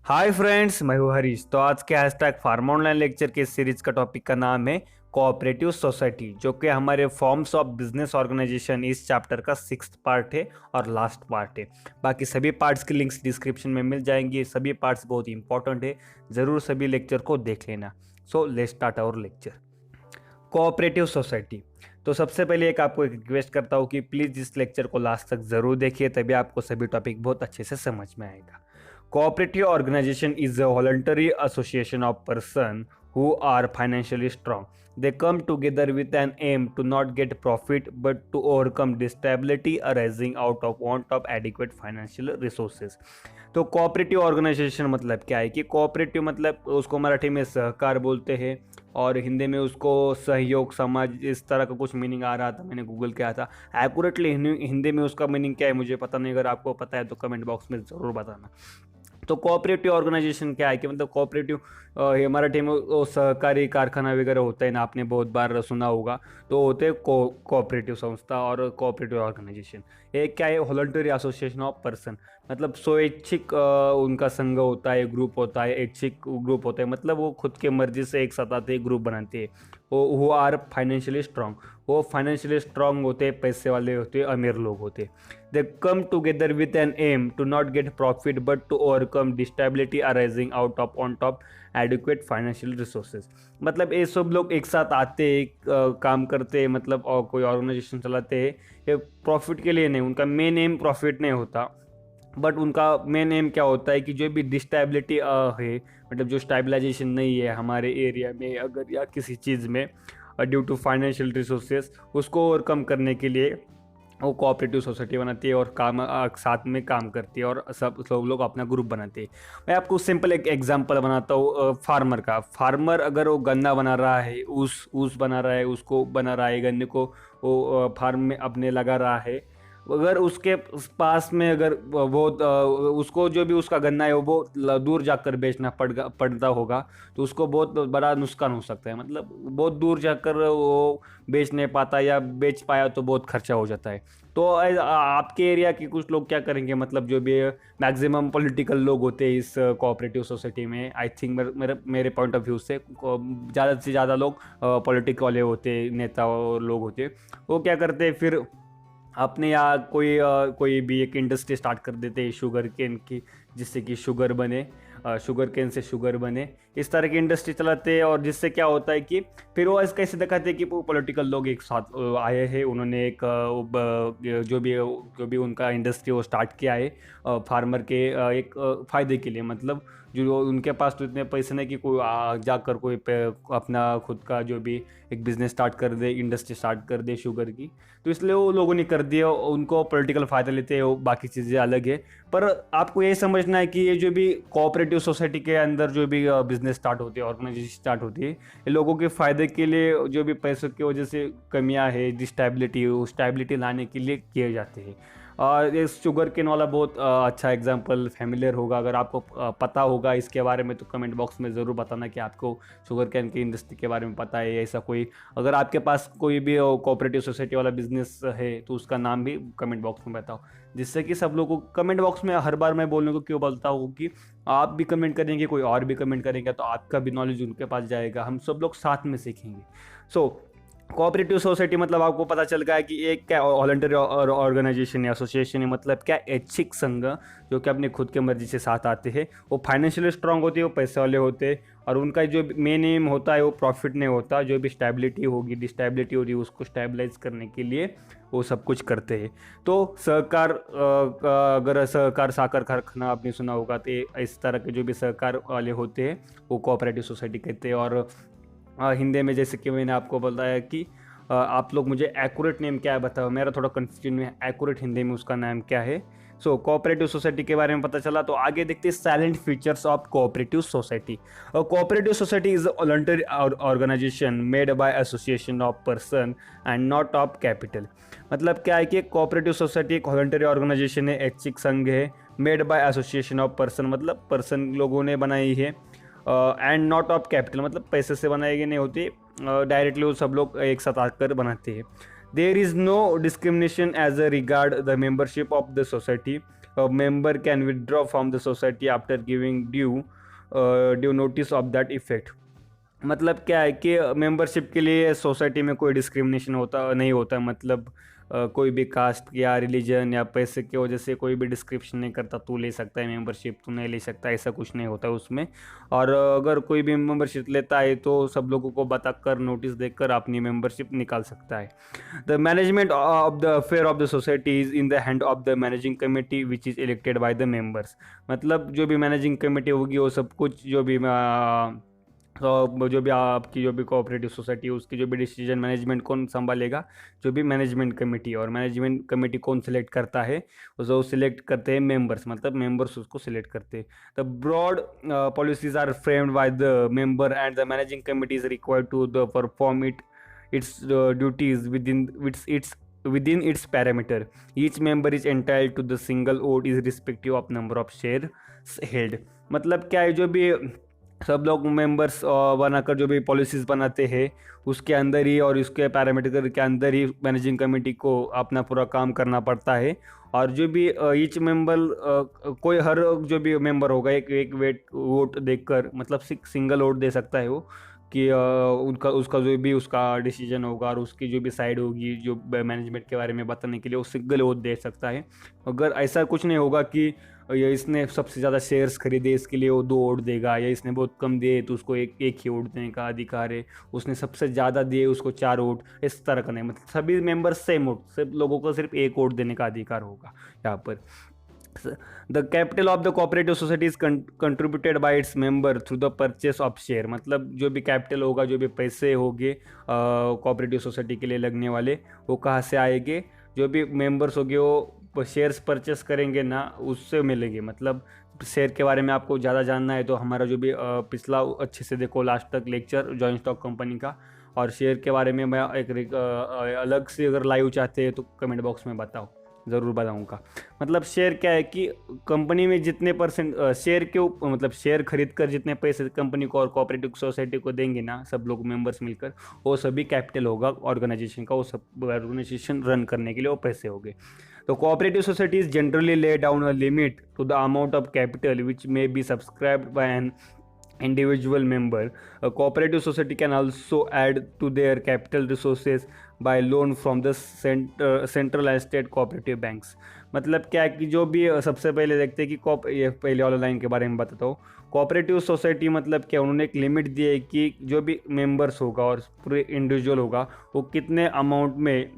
Hi friends, मैं हूँ हरीश। तो आज के हैशटैग फार्म ऑनलाइन लेक्चर के सीरीज का टॉपिक का नाम है कोऑपरेटिव सोसाइटी, जो कि हमारे फॉर्म्स ऑफ बिजनेस ऑर्गेनाइजेशन इस चैप्टर का 6th पार्ट है और लास्ट पार्ट है। बाकी सभी पार्ट्स की लिंक्स डिस्क्रिप्शन में मिल जाएंगी। सभी पार्ट्स बहुत इंपॉर्टेंट है, ज़रूर सभी लेक्चर को देख लेना। So let's start our lecture. Cooperative society. तो सबसे पहले आपको एक रिक्वेस्ट करता हूँ कि प्लीज़ इस लेक्चर को लास्ट तक ज़रूर देखिए, तभी आपको सभी टॉपिक बहुत अच्छे से समझ में आएगा। Cooperative organization is a voluntary association of persons who are financially strong. They come together with an aim to not get profit but to overcome instability arising out of want of adequate financial resources. तो cooperative organisation मतलब क्या है कि cooperative मतलब उसको मराठी में सहकार बोलते हैं और हिंदी में उसको सहयोग समाज, इस तरह का कुछ मीनिंग आ रहा था, मैंने गूगल किया था। एक्यूरेटली हिंदी में उसका मीनिंग क्या है मुझे पता नहीं, अगर आपको पता है तो कमेंट बॉक्स में ज़रूर बताना। तो कोऑपरेटिव ऑर्गेनाइजेशन क्या है कि मतलब कोऑपरेटिव मराठी में वो सहकारी कारखाना वगैरह होता है ना, आपने बहुत बार सुना होगा। तो होते हैं कोऑपरेटिव संस्था और कोऑपरेटिव ऑर्गेनाइजेशन। ये क्या है? वॉलंटरी एसोसिएशन ऑफ पर्सन, मतलब स्वैच्छिक उनका संघ होता है, ग्रुप होता है, ऐच्छिक ग्रुप होता है। मतलब वो खुद के मर्जी से एक साथ आते हैं, ग्रुप बनाते हैं। वो आर फाइनेंशियली स्ट्रांग, वो फाइनेंशियली स्ट्रांग होते हैं, पैसे वाले होते हैं, अमीर लोग होते हैं। They come together with an aim to not get profit but to overcome disability arising out of on top adequate financial resources. मतलब ये सब लोग एक साथ आते हैं, काम करते हैं, मतलब और कोई ऑर्गेनाइजेशन चलाते हैं। ये प्रॉफिट के लिए नहीं, उनका मेन एम प्रॉफिट नहीं होता, बट उनका मेन एम क्या होता है कि जो भी डिस्टेबिलिटी है, मतलब जो स्टेबलाइजेशन नहीं है हमारे एरिया में अगर या किसी चीज़ में ड्यू टू फाइनेंशियल रिसोर्सेज, उसको ओवरकम करने के लिए वो कोऑपरेटिव सोसाइटी बनाती है और काम साथ में काम करती है और सब लोग अपना ग्रुप बनाते हैं। मैं आपको सिंपल एक एग्जांपल बनाता हूँ फार्मर का। फार्मर अगर वो गन्ना बना रहा है, ऊस बना रहा है, उसको बना रहा है, गन्ने को वो फार्म में अपने लगा रहा है। अगर उसके पास में अगर वो उसको जो भी उसका गन्ना है वो बहुत दूर जाकर बेचना पड़ता होगा, तो उसको बहुत बड़ा नुकसान हो सकता है। मतलब बहुत दूर जाकर वो बेच नहीं पाता, या बेच पाया तो बहुत खर्चा हो जाता है। तो आपके एरिया के कुछ लोग क्या करेंगे, मतलब जो भी मैक्सिमम पॉलिटिकल लोग होते हैं इस कोऑपरेटिव सोसाइटी में, आई थिंक मेरे पॉइंट ऑफ व्यू से ज़्यादा से ज़्यादा लोग पॉलिटिक वाले होते, नेता लोग होते, वो क्या करते हैं फिर अपने यहाँ कोई भी एक इंडस्ट्री स्टार्ट कर देते हैं शुगर केन की, जिससे कि शुगर बने, शुगर केन से शुगर बने, इस तरह की इंडस्ट्री चलाते हैं। और जिससे क्या होता है कि फिर वो ऐसे कैसे दिखाते हैं कि वो पॉलिटिकल लोग एक साथ आए हैं, उन्होंने एक जो भी उनका इंडस्ट्री वो स्टार्ट किया है फार्मर के एक फ़ायदे के लिए। मतलब जो उनके पास तो इतने पैसे नहीं कि कोई जाकर कोई अपना खुद का जो भी एक बिजनेस स्टार्ट कर दे, इंडस्ट्री स्टार्ट कर दे शुगर की, तो इसलिए वो लोगों ने कर दिया। उनको पॉलिटिकल फ़ायदा लेते हैं, वो बाकी चीज़ें अलग है। पर आपको ये समझना है कि ये जो भी कोऑपरेटिव सोसाइटी के अंदर जो भी बिजनेस स्टार्ट होती है, ऑर्गेनाइजेशन स्टार्ट होती है, ये लोगों के फ़ायदे के लिए जो भी पैसों की वजह से कमियां है, स्टेबिलिटी लाने के लिए किए जाते हैं। और ये शुगर केन वाला बहुत अच्छा एग्जांपल फैमिलियर होगा। अगर आपको पता होगा इसके बारे में तो कमेंट बॉक्स में ज़रूर बताना कि आपको शुगर केन की इंडस्ट्री के बारे में पता है, ऐसा कोई अगर आपके पास कोई भी कोऑपरेटिव सोसाइटी वाला बिजनेस है तो उसका नाम भी कमेंट बॉक्स में बताओ, जिससे कि सब लोगों को कमेंट बॉक्स में हर बार मैं बोलने को क्यों बोलता हूँ कि आप भी कमेंट करेंगे, कोई और भी कमेंट करेंगे, तो आपका भी नॉलेज उनके पास जाएगा, हम सब लोग साथ में सीखेंगे। सो कोऑपरेटिव सोसाइटी मतलब आपको पता चल गया कि एक क्या वॉलंटरी ऑर्गेनाइजेशन या एसोसिएशन है, मतलब क्या ऐच्छिक संघ जो कि अपने खुद के मर्जी से साथ आते हैं। वो फाइनेंशियली स्ट्रांग होते हैं, वो पैसे वाले होते हैं, और उनका जो मेन एम होता है वो प्रॉफिट नहीं होता। जो भी स्टेबिलिटी होगी, डिस्टेबिलिटी होगी, उसको स्टेबलाइज करने के लिए वो सब कुछ करते हैं। तो सहकार अगर सहकार साकर कारखाना आपने सुना होगा, तो इस तरह के जो भी सहकार वाले होते हैं वो कोऑपरेटिव सोसाइटी कहते हैं। और हिंदी में जैसे कि मैंने आपको बताया कि आप लोग मुझे एक्यूरेट नेम क्या है बताओ, मेरा थोड़ा कन्फ्यूजन है एक्यूरेट हिंदी में उसका नाम क्या है। सो कोऑपरेटिव सोसाइटी के बारे में पता चला, तो आगे देखते हैं salient features of cooperative society. Cooperative society is a voluntary organisation made by association of person and not of capital. मतलब क्या है कि कोऑपरेटिव सोसाइटी एक वॉलंटरी ऑर्गेनाइजेशन है, ऐच्छिक संघ है, made by association of person मतलब पर्सन लोगों ने बनाई है, एंड नॉट ऑफ कैपिटल मतलब पैसे से बनाई गई नहीं होती, डायरेक्टली वो सब लोग एक साथ आकर बनाते हैं। There is no discrimination as a regard the membership of the society. member can withdraw from the society after giving due notice of that effect. मतलब क्या है कि मेंबरशिप के लिए सोसाइटी में कोई डिस्क्रिमिनेशन होता नहीं होता, मतलब कोई भी कास्ट या रिलीजन या पैसे की वजह से कोई भी डिस्क्रिप्शन नहीं करता, तू ले सकता है मेंबरशिप, तू नहीं ले सकता, ऐसा कुछ नहीं होता उसमें। और अगर कोई भी मेंबरशिप लेता है तो सब लोगों को बताकर, नोटिस देकर अपनी मेंबरशिप निकाल सकता है। The management of the affair of the society is in the hand of the managing committee which is elected by the members. मतलब जो भी मैनेजिंग कमेटी होगी वो सब कुछ जो भी आपकी जो भी कोऑपरेटिव सोसाइटी है उसकी जो भी डिसीजन मैनेजमेंट कौन संभालेगा, जो भी मैनेजमेंट कमेटी। और मैनेजमेंट कमेटी कौन सिलेक्ट करता है, जो सिलेक्ट करते हैं मेंबर्स, मतलब मेंबर्स उसको सिलेक्ट करते हैं। The broad policies are framed by the member and the managing committee is required to the perform its duties within its parameter. Each member is entitled to the single vote irrespective of number of shares held. मतलब क्या है, जो भी सब लोग members बनाकर जो भी पॉलिसीज़ बनाते हैं उसके अंदर ही और उसके पैरामीटर के अंदर ही मैनेजिंग कमेटी को अपना पूरा काम करना पड़ता है। और जो भी ईच मेंबर कोई हर जो भी मेंबर होगा एक वोट देकर, मतलब सिंगल वोट दे सकता है वो, कि उसका जो भी उसका डिसीजन होगा और उसकी जो भी साइड होगी जो मैनेजमेंट के बारे में बताने के लिए वो सिंगल वोट दे सकता है। अगर ऐसा कुछ नहीं होगा कि या इसने सबसे ज़्यादा शेयर्स खरीदे इसके लिए वो 2 वोट देगा, या इसने बहुत कम दिए तो उसको एक ही वोट देने का अधिकार है, उसने सबसे ज़्यादा दिए उसको 4 वोट, इस तरह का नहीं। मतलब सभी मेंबर्स सेम वोट, सब लोगों को सिर्फ 1 वोट देने का अधिकार होगा यहाँ पर। The capital of the cooperative society is contributed bye its member through the purchase of share. मतलब जो भी कैपिटल होगा, जो भी पैसे होंगे कोऑपरेटिव सोसाइटी के लिए लगने वाले, वो कहाँ से आएंगे, जो भी मेंबर्स होंगे वो शेयर्स परचेस करेंगे ना, उससे मिलेंगे। मतलब शेयर के बारे में आपको ज़्यादा जानना है तो हमारा जो भी पिछला अच्छे से देखो लास्ट तक लेक्चर जॉइंट स्टॉक कंपनी का, और शेयर के बारे में मैं एक अलग से अगर लाइव चाहते हैं तो कमेंट बॉक्स में बताओ, ज़रूर बताऊंगा। मतलब शेयर क्या है कि कंपनी में जितने परसेंट शेयर के मतलब शेयर खरीद कर जितने पैसे कंपनी को और कोऑपरेटिव सोसाइटी को देंगे ना सब लोग मेंबर्स मिलकर, वो सभी कैपिटल होगा ऑर्गेनाइजेशन का, वो सब ऑर्गेनाइजेशन रन करने के लिए वो पैसे होंगे। तो cooperative societies generally lay down a limit to the amount of capital which may be subscribed by an individual member. A cooperative society can also add to their capital resources by loan from the central and state cooperative banks. मतलब क्या है कि जो भी सबसे पहले देखते हैं कि ये पहले वाला लाइन के बारे में बताता हूँ। कोऑपरेटिव सोसाइटी मतलब क्या, उन्होंने एक लिमिट दी है कि जो भी मेंबर्स होगा और पूरे इंडिविजुअल होगा वो कितने अमाउंट में,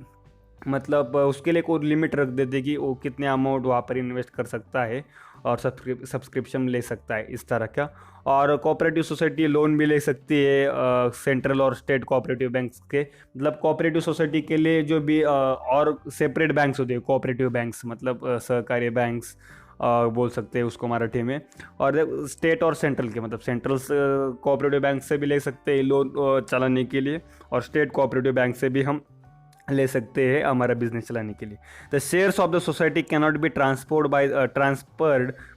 मतलब उसके लिए कोई लिमिट रख देते कि वो कितने अमाउंट वहाँ पर इन्वेस्ट कर सकता है और सब्सक्रिप्शन ले सकता है, इस तरह का। और कोऑपरेटिव सोसाइटी लोन भी ले सकती है सेंट्रल और स्टेट कोऑपरेटिव बैंक्स के। मतलब कोऑपरेटिव सोसाइटी के लिए जो भी और सेपरेट बैंक्स होते हैं, कोऑपरेटिव बैंक्स मतलब सहकारी बैंक्स बोल सकते हैं उसको मराठी में। और स्टेट और सेंट्रल के, मतलब सेंट्रल कोऑपरेटिव बैंक से भी ले सकते हैं लोन चलाने के लिए, और स्टेट कोऑपरेटिव बैंक से भी हम ले सकते हैं हमारा बिजनेस चलाने के लिए। The shares of the society cannot be transferred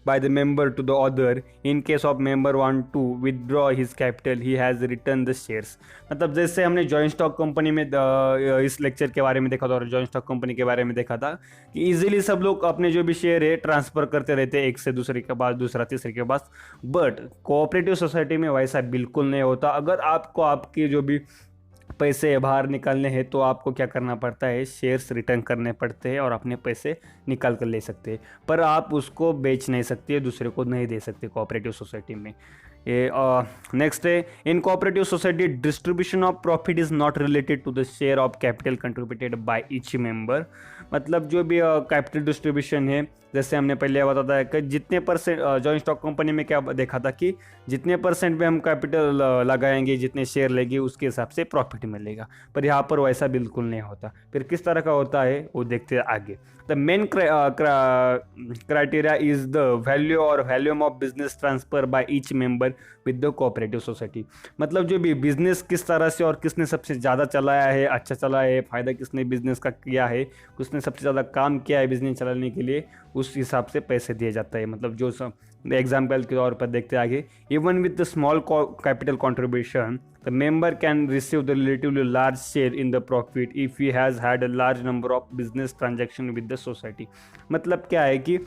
by the member to the other in case of member want to withdraw his capital he has return the shares. मतलब जैसे हमने जॉइंट स्टॉक कंपनी में इस lecture के बारे में देखा था और जॉइंट स्टॉक कंपनी के बारे में देखा था कि इजीली सब लोग अपने जो भी शेयर है ट्रांसफ़र करते रहते हैं एक से दूसरे के पास, दूसरा तीसरे के पास। बट कोऑपरेटिव सोसाइटी में वैसा बिल्कुल नहीं होता। अगर आपको आपकी जो भी पैसे बाहर निकालने हैं तो आपको क्या करना पड़ता है, शेयर्स रिटर्न करने पड़ते हैं और अपने पैसे निकाल कर ले सकते हैं, पर आप उसको बेच नहीं सकते, दूसरे को नहीं दे सकते कोऑपरेटिव सोसाइटी में। ये नेक्स्ट है, in cooperative society distribution of profit is not related to the share of capital contributed by each member. मतलब जो भी कैपिटल डिस्ट्रीब्यूशन है, जैसे हमने पहले बताया है कि जितने परसेंट जॉइंट स्टॉक कंपनी में क्या देखा था कि जितने परसेंट में हम कैपिटल लगाएंगे, जितने शेयर लेंगे उसके हिसाब से प्रॉफिट मिलेगा, पर यहाँ पर वैसा बिल्कुल नहीं होता। फिर किस तरह का होता है वो देखते हैं आगे। The main criteria is the value और volume of business transfer by each member with the cooperative society. मतलब जो भी बिजनेस किस तरह से और किसने सबसे ज़्यादा चलाया है, अच्छा चला है, फ़ायदा किसने बिजनेस का किया है, किसने सबसे ज़्यादा काम किया है बिजनेस चलाने के लिए, उस हिसाब से पैसे दिए जाता है। मतलब जो एग्जाम्पल के तौर पर देखते आगे, even with the small capital contribution the member can receive the relatively large share in the profit if he has had a large number of business transaction with the society. मतलब क्या है कि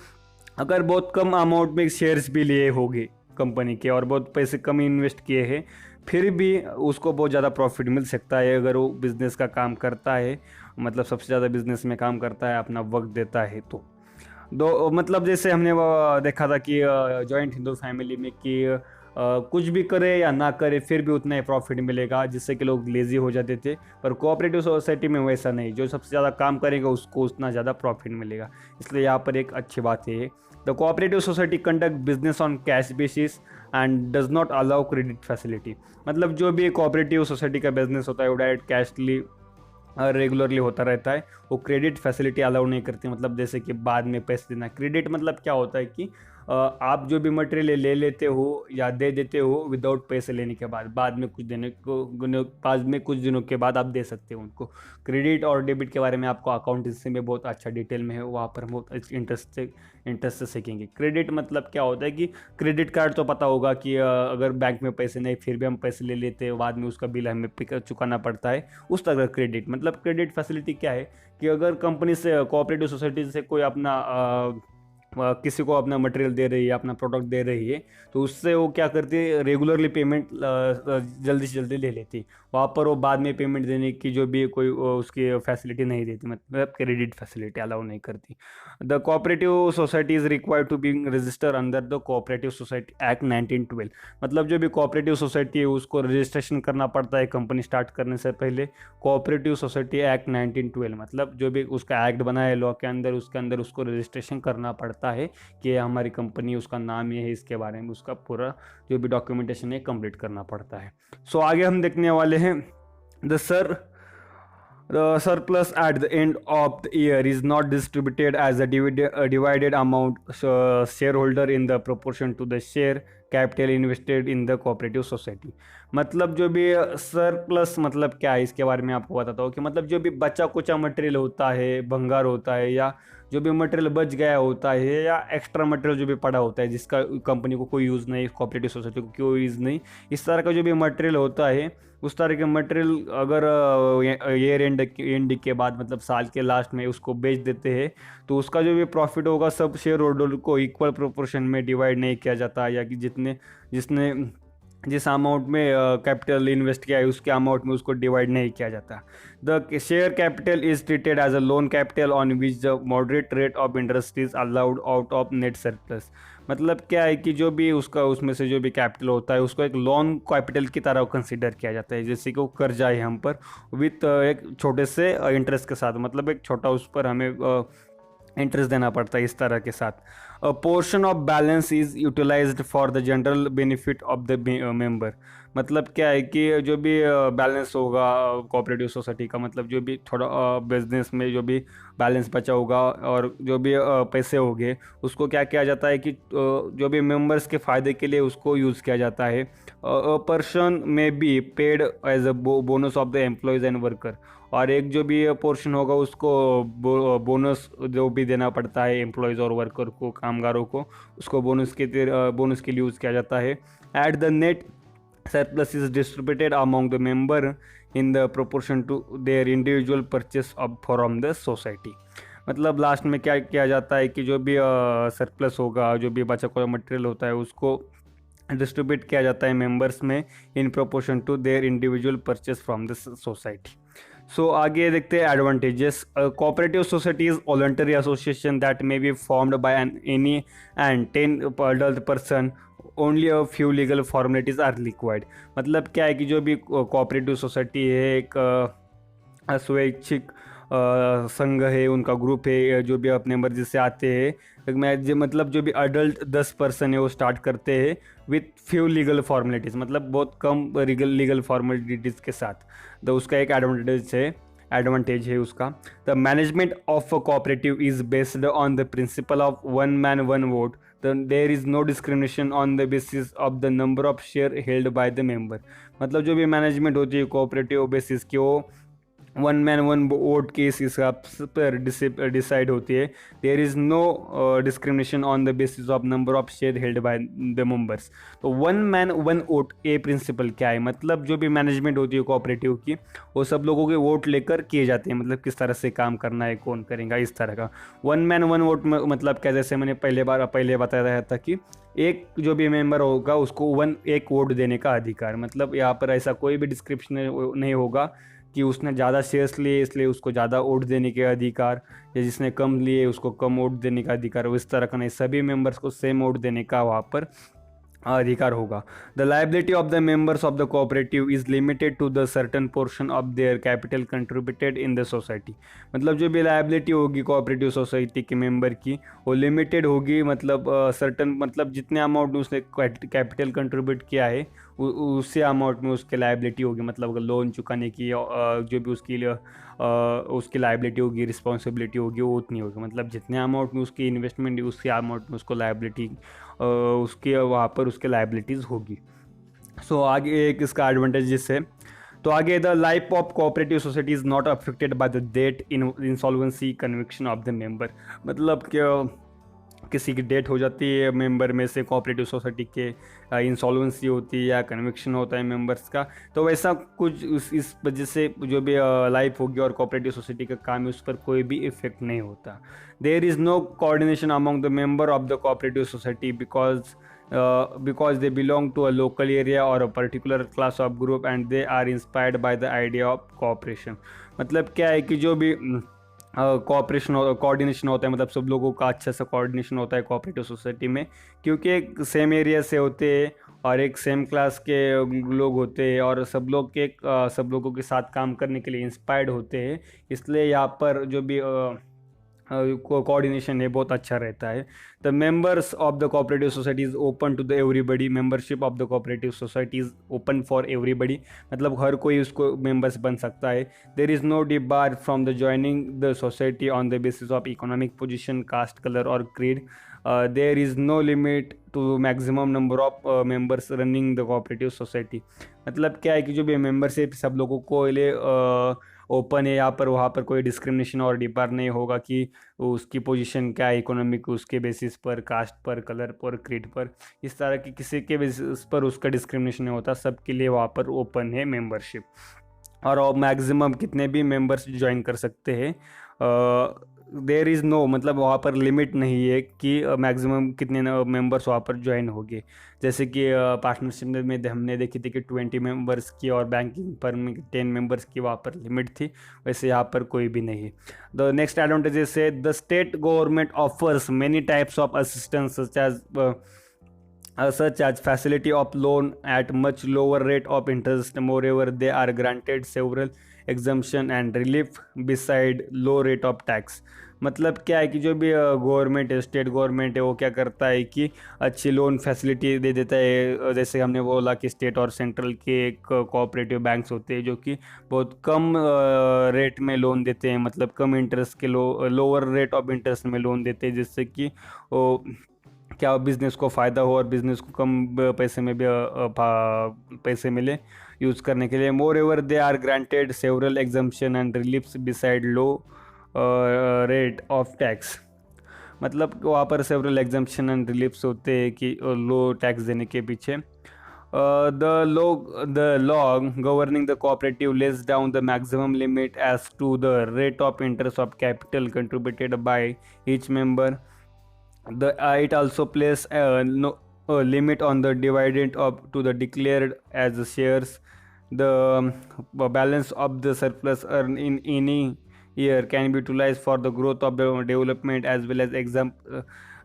अगर बहुत कम अमाउंट में shares भी लिए होंगे कंपनी के और बहुत पैसे कम इन्वेस्ट किए हैं, फिर भी उसको बहुत ज़्यादा प्रॉफिट मिल सकता है अगर वो बिज़नेस का काम करता है, मतलब सबसे ज़्यादा बिज़नेस में काम करता है, अपना वक्त देता है। तो दो मतलब जैसे हमने वो देखा था कि जॉइंट हिंदू फैमिली में कि कुछ भी करे या ना करे फिर भी उतना ही प्रॉफिट मिलेगा, जिससे कि लोग लेज़ी हो जाते थे। पर कोऑपरेटिव सोसाइटी में वैसा नहीं, जो सबसे ज़्यादा काम करेगा उसको उतना ज़्यादा प्रॉफिट मिलेगा। इसलिए यहाँ पर एक अच्छी बात है। The cooperative society conduct business on cash basis and does not allow credit facility. मतलब जो भी कोऑपरेटिव सोसाइटी का बिजनेस होता है वो डायरेक्ट कैशली रेगुलरली होता रहता है, वो क्रेडिट फैसिलिटी अलाउ नहीं करती। मतलब जैसे कि बाद में पैसे देना। क्रेडिट मतलब क्या होता है कि आप जो भी मटेरियल ले लेते हो या दे देते हो विदाउट पैसे लेने के बाद में कुछ देने को, बाद में कुछ दिनों के बाद आप दे सकते हो उनको। क्रेडिट और डेबिट के बारे में आपको अकाउंटेंसी में बहुत अच्छा डिटेल में है, वहाँ पर हम बहुत इंटरेस्ट से सीखेंगे। क्रेडिट मतलब क्या होता है कि क्रेडिट कार्ड तो पता होगा कि अगर बैंक में पैसे नहीं फिर भी हम पैसे ले लेते हैं, बाद में उसका बिल हमें चुकाना पड़ता है, उस तरह क्रेडिट। मतलब क्रेडिट फैसिलिटी क्या है कि अगर कंपनी से कोऑपरेटिव सोसाइटी से कोई अपना किसी को अपना मटेरियल दे रही है, अपना प्रोडक्ट दे रही है, तो उससे वो क्या करती है, रेगुलरली पेमेंट जल्दी से जल्दी ले लेती। वहाँ पर वो बाद में पेमेंट देने की जो भी कोई उसकी फैसिलिटी नहीं देती, मतलब क्रेडिट फैसिलिटी अलाउ नहीं करती। The cooperative society is required to be register under the cooperative society act 1912। मतलब जो भी कोऑपरेटिव सोसाइटी है उसको रजिस्ट्रेशन करना पड़ता है कंपनी स्टार्ट करने से पहले। कोऑपरेटिव सोसाइटी एक्ट 1912 मतलब जो भी उसका एक्ट बना है लॉ के अंदर, उसके अंदर उसको रजिस्ट्रेशन करना पड़ता है कि हमारी कंपनी, उसका नाम ये है, इसके बारे में उसका पूरा जो भी डॉक्यूमेंटेशन है कंप्लीट करना पड़ता है। सो आगे हम देखने वाले हैं the surplus at the end of the year is not distributed as a divided amount, so shareholder in the proportion to the share capital invested in the cooperative society। मतलब जो भी सरप्लस मतलब क्या है इसके बारे में आपको बताता हूँ कि मतलब जो भी बचा कुचा मटेरियल होता है, भंगार होता है, या जो भी मटेरियल बच गया होता है, या एक्स्ट्रा मटेरियल जो भी पड़ा होता है जिसका कंपनी को कोई यूज़ नहीं, कोऑपरेटिव सोसाइटी को कोई यूज़ नहीं, इस तरह का जो भी मटेरियल होता है, उस तरह के मटेरियल अगर ईयर एंड के बाद मतलब साल के लास्ट में उसको बेच देते हैं, तो उसका जो भी प्रॉफिट होगा सब शेयर होल्डर को इक्वल प्रोपोर्शन में डिवाइड नहीं किया जाता, या कि जिसने जिस अमाउंट में कैपिटल इन्वेस्ट किया है उसके अमाउंट में उसको डिवाइड नहीं किया जाता। The share capital is treated as a loan capital on which the moderate rate of interest is allowed out of net surplus. मतलब क्या है कि जो भी उसका उसमें से जो भी कैपिटल होता है उसको एक लोन कैपिटल की तरह कंसिडर किया जाता है, जैसे कि वो कर्जा है हम पर, विथ एक छोटे से इंटरेस्ट के साथ, मतलब एक छोटा उस पर हमें इंटरेस्ट देना पड़ता है इस तरह के साथ। A portion of balance is utilised for the general benefit of the member. मतलब क्या है कि जो भी बैलेंस होगा कोऑपरेटिव सोसाइटी का, मतलब जो भी थोड़ा बिजनेस में जो भी बैलेंस बचा होगा और जो भी पैसे होंगे उसको क्या किया जाता है कि जो भी मेंबर्स के फ़ायदे के लिए उसको यूज़ किया जाता है। A person may be paid as a bonus of the employees and worker. और एक जो भी पोर्शन होगा उसको बोनस जो भी देना पड़ता है एम्प्लॉयज़ और वर्कर को, कामगारों को, उसको बोनस के लिए यूज़ किया जाता है। At the net surplus is distributed among the member in the proportion to their individual purchase of from the society. मतलब लास्ट में क्या किया जाता है कि जो भी सरप्लस होगा, जो भी बचा हुआ मटेरियल होता है, उसको डिस्ट्रीब्यूट किया जाता है मेंबर्स में in proportion to their individual purchase from the society. So आगे देखते हैं advantages. Cooperative society is voluntary association that may be formed by any and 10 adult person, only a few legal formalities are required. मतलब क्या है कि जो भी cooperative society है एक स्वैच्छिक संघ है, उनका ग्रुप है, जो भी अपने मर्जी से आते हैं, मतलब जो भी अडल्ट 10 पर्सन है वो स्टार्ट करते हैं विथ फ्यू लीगल फॉर्मेलिटीज़, मतलब बहुत कम लीगल फॉर्मेलिटीज़ के साथ। तो उसका एक एडवांटेज है उसका। The management of a cooperative is based on the principle of one man one vote. There is no discrimination on the basis of the number of share held by the member. मतलब जो भी management होती है cooperative basis की, वो one man one vote के इस हिसाब पर डिसाइड होती है। There is no discrimination on the basis of number of share held by the members. तो one man one vote a principle क्या है, मतलब जो भी मैनेजमेंट होती है कोऑपरेटिव की, वो सब लोगों के वोट लेकर किए जाते हैं, मतलब किस तरह से काम करना है, कौन करेगा, इस तरह का। वन मैन वन वोट में मतलब क्या, जैसे मैंने पहले बताया था कि एक जो भी मेंबर होगा उसको एक वोट देने का अधिकार, मतलब यहाँ पर ऐसा कोई भी डिस्क्रिप्शन नहीं होगा कि उसने ज़्यादा शेयर्स लिए इसलिए उसको ज़्यादा वोट देने के अधिकार, या जिसने कम लिए उसको कम वोट देने का अधिकार, इस तरह का नहीं, सभी मेंबर्स को सेम वोट देने का वहाँ पर अधिकार होगा। The liability of the members of the cooperative is limited to the certain portion of their capital contributed in the society. मतलब जो भी लाइबिलिटी होगी कोऑपरेटिव सोसाइटी के मेंबर की, वो लिमिटेड होगी, मतलब सर्टन, मतलब जितने अमाउंट में उसने कैपिटल कंट्रीब्यूट किया है उसी अमाउंट में उसकी लाइबिलिटी होगी। मतलब अगर लोन चुकाने की जो भी उसकी लाइबिलिटी होगी, रिस्पॉन्सिबिलिटी होगी, वो उतनी होगी। मतलब जितने अमाउंट में उसकी इन्वेस्टमेंट है उसी अमाउंट में उसको लाइबिलिटी उसके वहाँ पर उसके लाइबिलिटीज़ होगी। सो आगे एक इसका एडवांटेजेस है। तो आगे, the life of cooperative society is not affected by the death in insolvency conviction of the member. मतलब कि किसी की डेथ हो जाती है मेंबर में से, कोऑपरेटिव सोसाइटी के इंसॉल्वेंसी होती है या कन्विक्शन होता है मेंबर्स का, तो वैसा कुछ इस वजह से जो भी लाइफ होगी और कोऑपरेटिव सोसाइटी का काम है उस पर कोई भी इफेक्ट नहीं होता। There is no coordination among the member of the cooperative society because they belong to a local area or a particular class of group and they are inspired by the idea of cooperation। मतलब क्या है कि जो भी coordination होता है, मतलब सब लोगों का अच्छा सा कोऑर्डिनेशन होता है कोऑपरेटिव सोसाइटी में, क्योंकि एक सेम एरिया से होते हैं और एक सेम क्लास के लोग होते हैं और सब लोगों के साथ काम करने के लिए इंस्पायर्ड होते हैं, इसलिए यहाँ पर जो भी कोऑर्डिनेशन है बहुत अच्छा रहता है। The members of the cooperative society is open to the everybody. Membership of the cooperative society is open for everybody, मतलब हर कोई उसको मेंबर्स बन सकता है। There is no debar from the joining the society on the basis of economic position, caste, colour और creed. There is no limit to maximum number of members running the cooperative society. मतलब क्या है कि जो भी membership सब लोगों को लिए ओपन है, यहाँ पर वहाँ पर कोई डिस्क्रिमिनेशन और डिबार नहीं होगा कि उसकी पोजीशन क्या है, इकोनॉमिक उसके बेसिस पर, कास्ट पर, कलर पर, क्रीड पर, इस तरह की किसी के बेसिस पर उसका डिस्क्रिमिनेशन नहीं होता। सबके लिए वहाँ पर ओपन है मेंबरशिप, और मैक्सिमम कितने भी मेंबर्स ज्वाइन कर सकते हैं। देयर इज़ नो, मतलब वहाँ पर लिमिट नहीं है कि मैक्सिमम कितने मेंबर्स वहाँ पर ज्वाइन होंगे। जैसे कि पार्टनरशिप में हमने देखी थी कि 20 मेंबर्स की और बैंकिंग फर्म में 10 मेंबर्स की वहाँ पर लिमिट थी, वैसे यहाँ पर कोई भी नहीं। द नेक्स्ट एडवांटेजेस है, the state government offers many types of assistance such as facility of loan at much lower rate of interest. Moreover, they are granted several exemption and relief beside low rate of tax। मतलब क्या है कि जो भी government है, state government है, वो क्या करता है कि अच्छी लोन फैसिलिटी दे देता है। जैसे हमने बोला कि स्टेट और सेंट्रल के एक कोऑपरेटिव बैंक्स होते हैं जो कि बहुत कम रेट में लोन देते हैं, मतलब कम इंटरेस्ट के लोअर रेट ऑफ इंटरेस्ट में लोन देते हैं, जिससे कि वो क्या बिज़नेस को फ़ायदा हो और बिज़नेस को कम पैसे में भी पैसे मिले यूज़ करने के लिए। Moreover they are granted several exemption and reliefs beside low rate of tax. मतलब वहाँ पर सेवरल एग्जम्पशन एंड रिलीफ्स होते हैं कि लो टैक्स देने के पीछे। The law governing the cooperative lays down the maximum limit as to the rate of interest of capital contributed by each member. It also places a limit on the dividend to the declared as shares. The balance of the surplus earned in any year can be utilized for the growth of the development as well as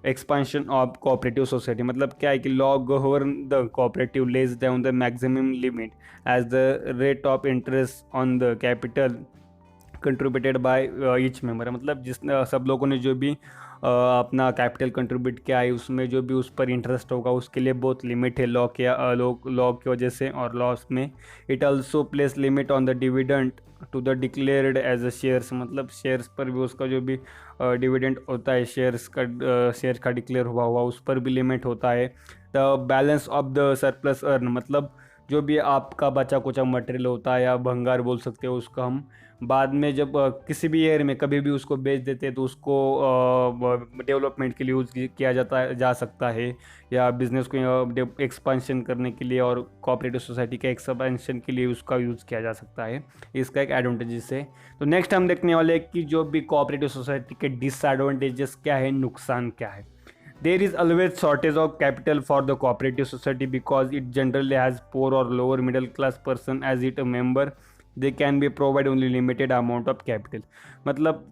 expansion of cooperative society। मतलब क्या है कि law govern the cooperative lays down the maximum limit as the rate of interest on the capital contributed by each member। मतलब जिस सब लोगों ने जो भी अपना कैपिटल कंट्रीब्यूट किया है उसमें जो भी उस पर इंटरेस्ट होगा उसके लिए बहुत लिमिट है लॉ की वजह से और लॉस में। It also place limit on the dividend to the declared as a shares. मतलब शेयर्स पर भी उसका जो भी डिविडेंड होता है शेयर का डिक्लेयर हुआ उस पर भी लिमिट होता है। The balance of the surplus earn, मतलब जो भी आपका बचा कुचा मटेरियल होता है या भंगार बोल सकते हो उसका, हम बाद में जब किसी भी ईयर में कभी भी उसको बेच देते हैं तो उसको डेवलपमेंट के लिए यूज़ किया जा सकता है, या बिजनेस को एक्सपेंशन करने के लिए और कोऑपरेटिव सोसाइटी के एक्सपेंशन के लिए उसका यूज़ किया जा सकता है। इसका एक एडवांटेजेस है। तो नेक्स्ट हम देखने वाले हैं कि जो भी कोऑपरेटिव सोसाइटी के डिसएडवांटेजेस क्या है, नुकसान क्या है। There is always shortage of capital for the cooperative society because it generally has poor or lower middle class person as it a member. They can be provide only limited amount of capital. मतलब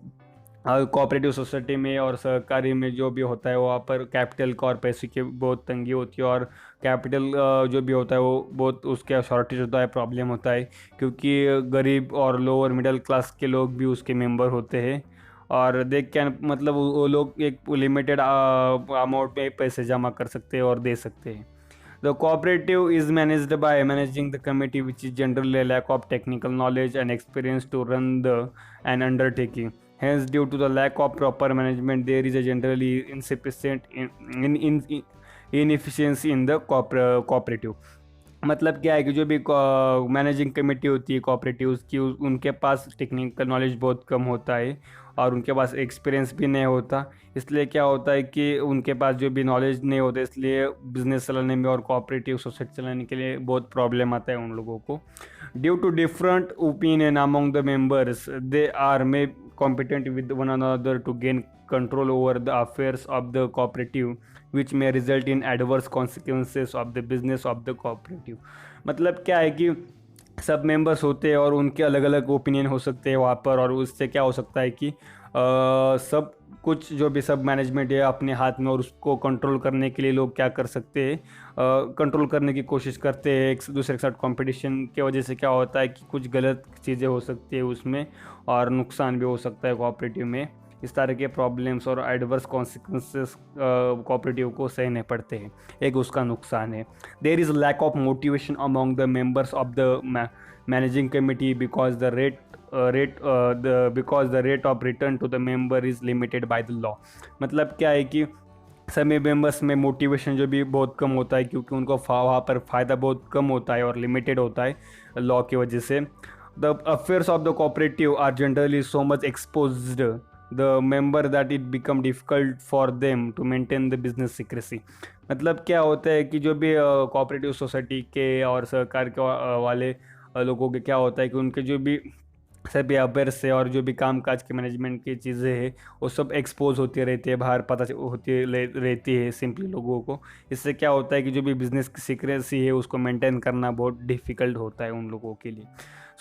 cooperative society में और सहकारी में जो भी होता है वहाँ पर कैपिटल का और पैसे की बहुत तंगी होती है, और कैपिटल जो भी होता है वो बहुत उसका शॉर्टेज होता है, प्रॉब्लम होता है, क्योंकि गरीब और लोअर मिडिल क्लास के लोग भी उसके मेंबर होते हैं, और देख क्या मतलब वो लोग एक लिमिटेड अमाउंट में पैसे जमा कर सकते हैं और दे सकते हैं। The cooperative is managed by managing the committee which is generally lack of technical knowledge and experience to run the an undertaking. Hence, due to the lack of proper management, there is a generally insufficient inefficiency in the cooperative. मतलब क्या है कि जो भी managing committee होती है cooperative की, उनके पास टेक्निकल नॉलेज बहुत कम होता है और उनके पास एक्सपीरियंस भी नहीं होता। इसलिए क्या होता है कि उनके पास जो भी नॉलेज नहीं होता, इसलिए बिजनेस चलाने में और कोऑपरेटिव सोसाइटी चलाने के लिए बहुत प्रॉब्लम आता है उन लोगों को। Due to different opinion among the members, they are may competent with one another to gain control over the affairs of the cooperative, which may result in adverse consequences of the business of the cooperative. मतलब क्या है कि सब members होते हैं और उनके अलग अलग ओपिनियन हो सकते हैं वहाँ पर, और उससे क्या हो सकता है कि सब कुछ जो भी सब मैनेजमेंट है अपने हाथ में, और उसको कंट्रोल करने के लिए लोग क्या कर सकते हैं, कंट्रोल करने की कोशिश करते हैं एक दूसरे के साथ। कंपटीशन की वजह से क्या होता है कि कुछ गलत चीज़ें हो सकती है उसमें, और नुकसान भी हो सकता है कोऑपरेटिव में। इस तरह के प्रॉब्लम्स और एडवर्स कॉन्सिक्वेंसेस कोऑपरेटिव को सहने पड़ते हैं, एक उसका नुकसान है। There is lack of motivation among the members of the managing committee because the rate of return to the member is limited by the law. मतलब क्या है कि सभी मेंबर्स में मोटिवेशन जो भी बहुत कम होता है, क्योंकि उनको वहाँ पर फ़ायदा बहुत कम होता है और लिमिटेड होता है लॉ की वजह से। The affairs of the cooperative are generally so much exposed the member that it become difficult for them to maintain the business secrecy. मतलब क्या होता है कि जो भी कोऑपरेटिव सोसाइटी के और सरकार के वाले लोगों के क्या होता है कि उनके जो भी सभी अफेयर से और जो भी काम काज के मैनेजमेंट की चीज़ें हैं वो सब एक्सपोज होती रहती है, बाहर पता होती रहती है सिंपली लोगों को। इससे क्या होता है कि जो भी बिज़नेस की सीक्रेसी है उसको मेंटेन करना बहुत डिफ़िकल्ट होता है उन लोगों के लिए।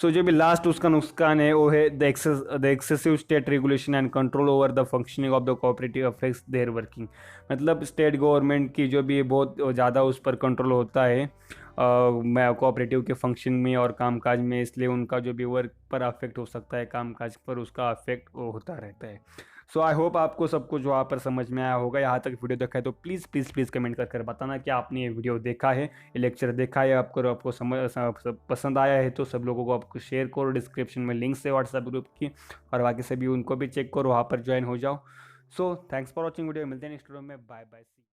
सो जो भी लास्ट उसका नुकसान है वो है the excessive state regulation and control over the functioning of the cooperative affects their working. मतलब स्टेट गवर्नमेंट की जो भी बहुत ज़्यादा उस पर कंट्रोल होता है कोऑपरेटिव के फंक्शन में और कामकाज में, इसलिए उनका जो भी वर्क पर अफेक्ट हो सकता है, कामकाज पर उसका अफेक्ट होता रहता है। सो आई होप आपको सब कुछ वहाँ पर समझ में आया होगा। यहाँ तक वीडियो देखा है तो प्लीज़ प्लीज़ प्लीज़ कमेंट कर बताना कि आपने ये वीडियो देखा है, ये लेक्चर देखा है, आपको पसंद आया है तो सब लोगों को आपको शेयर करो। डिस्क्रिप्शन में लिंक्स है व्हाट्सएप ग्रुप की, और बाकी सभी उनको भी चेक करो, वहाँ पर ज्वाइन हो जाओ। So thanks for watching video, मिलते हैं नेक्स्ट वीडियो में। Bye bye.